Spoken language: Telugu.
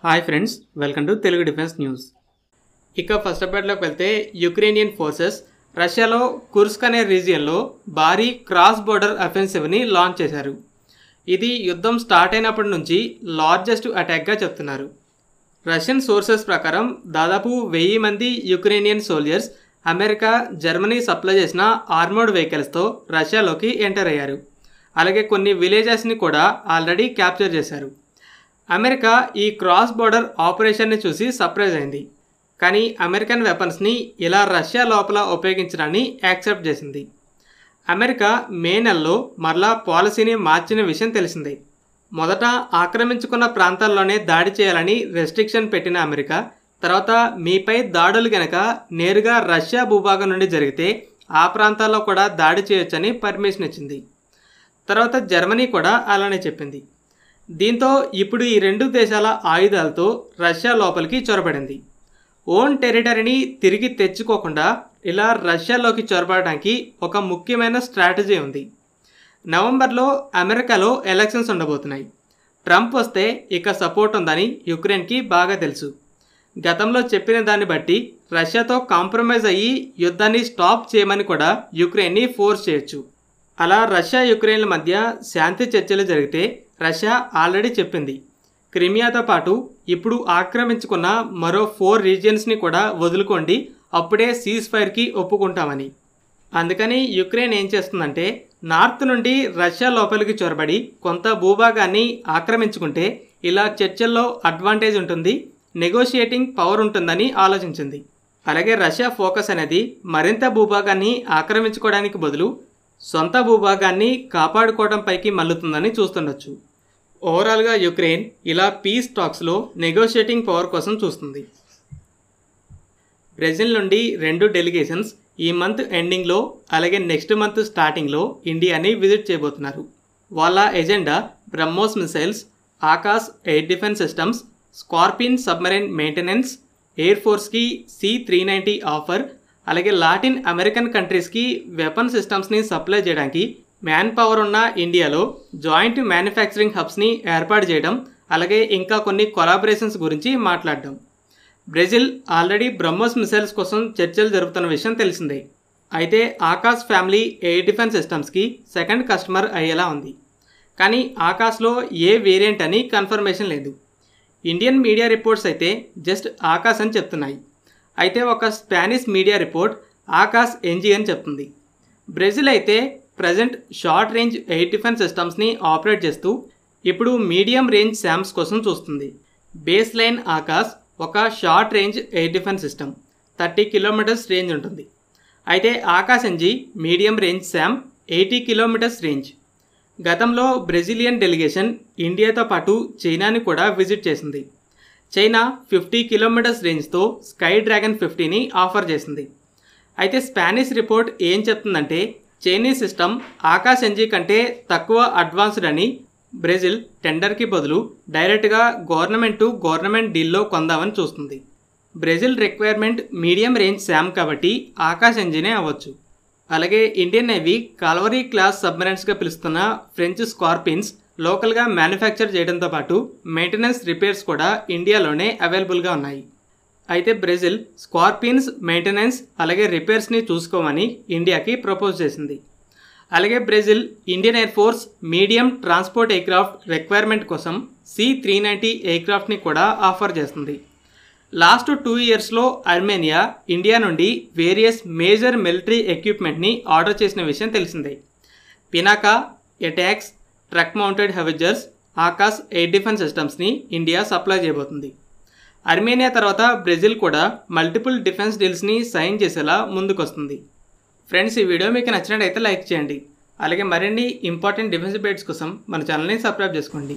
Hi friends, welcome to Telugu defence news. ఇక ఫస్ట్ అప్డేట్లోకి వెళ్తే యుక్రేనియన్ ఫోర్సెస్ రష్యాలో కుర్స్క్ అనే రీజియన్లో భారీ క్రాస్ బోర్డర్ అఫెన్సివ్ని లాంచ్ చేశారు. ఇది యుద్ధం స్టార్ట్ అయినప్పటి నుంచి లార్జెస్ట్ అటాక్గా చెప్తున్నారు. రష్యన్ సోర్సెస్ ప్రకారం దాదాపు 1000 మంది Ukrainian soldiers America, Germany supply చేసిన ఆర్మర్డ్ వెహికల్స్తో రష్యాలోకి ఎంటర్ అయ్యారు. అలాగే కొన్ని విలేజెస్ని కూడా ఆల్రెడీ క్యాప్చర్ చేశారు. అమెరికా ఈ క్రాస్ బోర్డర్ ఆపరేషన్ని చూసి సర్ప్రైజ్ అయింది. కానీ అమెరికన్ వెపన్స్ని ఇలా రష్యా లోపల ఉపయోగించడాన్ని యాక్సెప్ట్ చేసింది. అమెరికా మే నెలలో మరలా పాలసీని మార్చిన విషయం తెలిసిందే. మొదట ఆక్రమించుకున్న ప్రాంతాల్లోనే దాడి చేయాలని రెస్ట్రిక్షన్ పెట్టిన అమెరికా తర్వాత మీపై దాడులు గనక నేరుగా రష్యా భూభాగం నుండి జరిగితే ఆ ప్రాంతాల్లో కూడా దాడి చేయొచ్చని పర్మిషన్ ఇచ్చింది. తర్వాత జర్మనీ కూడా అలానే చెప్పింది. దీంతో ఇప్పుడు ఈ రెండు దేశాల ఆయుధాలతో రష్యా లోపలికి చొరబడింది. ఓన్ టెరిటరీని తిరిగి తెచ్చుకోకుండా ఇలా రష్యాలోకి చొరబడడానికి ఒక ముఖ్యమైన స్ట్రాటజీ ఉంది. నవంబర్లో అమెరికాలో ఎలక్షన్స్ ఉండబోతున్నాయి. ట్రంప్ వస్తే ఇక సపోర్ట్ ఉందని యుక్రెయిన్కి బాగా తెలుసు. గతంలో చెప్పిన దాన్ని బట్టి రష్యాతో కాంప్రమైజ్ అయ్యి యుద్ధాన్ని స్టాప్ చేయమని కూడా యుక్రెయిన్ని ఫోర్స్ చేయొచ్చు. అలా రష్యా యుక్రెయిన్ల మధ్య శాంతి చర్చలు జరిగితే రష్యా ఆల్రెడీ చెప్పింది క్రిమియాతో పాటు ఇప్పుడు ఆక్రమించుకున్న మరో 4 రీజియన్స్ని కూడా వదులుకోండి, అప్పుడే సీజ్ ఫైర్కి ఒప్పుకుంటామని. అందుకని యుక్రెయిన్ ఏం చేస్తుందంటే నార్త్ నుండి రష్యా లోపలికి చొరబడి కొంత భూభాగాన్ని ఆక్రమించుకుంటే ఇలా చర్చల్లో అడ్వాంటేజ్ ఉంటుంది, నెగోషియేటింగ్ పవర్ ఉంటుందని ఆలోచించింది. అలాగే రష్యా ఫోకస్ అనేది మరింత భూభాగాన్ని ఆక్రమించుకోవడానికి బదులు సొంత భూభాగాన్ని కాపాడుకోవడం పైకి మల్లుతుందని చూస్తుండొచ్చు. ఓవరాల్గా యుక్రెయిన్ ఇలా పీస్ టాక్స్లో నెగోషియేటింగ్ పవర్ కోసం చూస్తుంది. బ్రెజిల్ నుండి 2 డెలిగేషన్స్ ఈ మంత్ ఎండింగ్లో అలాగే నెక్స్ట్ మంత్ స్టార్టింగ్లో ఇండియాని విజిట్ చేయబోతున్నారు. వాళ్ళ agenda BrahMos missiles, Akash air defence systems, Scorpene submarine maintenance, air ఫోర్స్కి C-390 ఆఫర్, అలాగే లాటిన్ అమెరికన్ కంట్రీస్కి వెపన్ సిస్టమ్స్ని సప్లై చేయడానికి మ్యాన్ పవర్ ఉన్న ఇండియాలో జాయింట్ మ్యానుఫ్యాక్చరింగ్ హబ్స్ని ఏర్పాటు చేయడం, అలాగే ఇంకా కొన్ని కొలాబరేషన్స్ గురించి మాట్లాడడం. బ్రెజిల్ ఆల్రెడీ బ్రహ్మోస్ మిసైల్స్ కోసం చర్చలు జరుపుతున్న విషయం తెలిసిందే. అయితే ఆకాశ్ ఫ్యామిలీ ఎయిర్ డిఫెన్స్ సిస్టమ్స్కి సెకండ్ కస్టమర్ అయ్యేలా ఉంది. కానీ ఆకాశ్లో ఏ వేరియంట్ అని కన్ఫర్మేషన్ లేదు. ఇండియన్ మీడియా రిపోర్ట్స్ అయితే జస్ట్ ఆకాశ్ అని చెప్తున్నాయి. అయితే ఒక Spanish media report Akash NG అని చెప్తుంది. బ్రెజిల్ అయితే present short range air defence సిస్టమ్స్ని ఆపరేట్ చేస్తూ ఇప్పుడు మీడియం రేంజ్ శామ్స్ కోసం చూస్తుంది. బేస్ లైన్ ఆకాశ్ ఒక short range air defence system, 30 kilometres range ఉంటుంది. అయితే Akash NG medium range SAM 80 kilometres range. గతంలో బ్రెజిలియన్ డెలిగేషన్ ఇండియాతో పాటు చైనాని కూడా విజిట్ చేసింది. చైనా 50 కిలోమీటర్స్ రేంజ్తో స్కై డ్రాగన్ 50ని ఆఫర్ చేసింది. అయితే స్పానిష్ రిపోర్ట్ ఏం చెప్తుందంటే చైనీస్ సిస్టమ్ ఆకాశ్ ఎన్జీ కంటే తక్కువ అడ్వాన్స్డ్ అని, బ్రెజిల్ టెండర్కి బదులు డైరెక్ట్గా గవర్నమెంట్ టు గవర్నమెంట్ డీల్లో కొందామని చూస్తుంది. Brazil requirement medium range SAM కాబట్టి ఆకాశ్ ఎన్జీనే అవ్వచ్చు. అలాగే ఇండియన్ నేవీ కాల్వరీ క్లాస్ సబ్మరైన్స్గా పిలుస్తున్న ఫ్రెంచ్ స్కార్పిన్స్ లోకల్గా మ్యానుఫ్యాక్చర్ చేయడంతో పాటు మెయింటెనెన్స్ రిపేర్స్ కూడా ఇండియాలోనే అవైలబుల్గా ఉన్నాయి. అయితే బ్రెజిల్ స్కార్పిన్స్ మెయింటెనెన్స్ అలాగే రిపేర్స్ని చూసుకోమని ఇండియాకి ప్రపోజ్ చేసింది. అలాగే Brazil Indian air force medium transport aircraft requirement కోసం C-390 ఎయిర్క్రాఫ్ట్ని కూడా ఆఫర్ చేస్తుంది. లాస్ట్ 2 ఇయర్స్లో అర్మేనియా ఇండియా నుండి వేరియస్ మేజర్ మిలిటరీ ఎక్విప్మెంట్ని ఆర్డర్ చేసిన విషయం తెలిసిందే. Pinaka, ATAGS, truck mounted howitzers, Akash air defence సిస్టమ్స్ని ఇండియా సప్లై చేయబోతుంది. అర్మేనియా తర్వాత బ్రెజిల్ కూడా మల్టిపుల్ డిఫెన్స్ డీల్స్ని సైన్ చేసేలా ముందుకొస్తుంది. ఫ్రెండ్స్, ఈ వీడియో మీకు నచ్చినట్టయితే లైక్ చేయండి. అలాగే మరిన్ని ఇంపార్టెంట్ డిఫెన్స్ అప్డేట్స్ కోసం మన ఛానల్ని సబ్స్క్రైబ్ చేసుకోండి.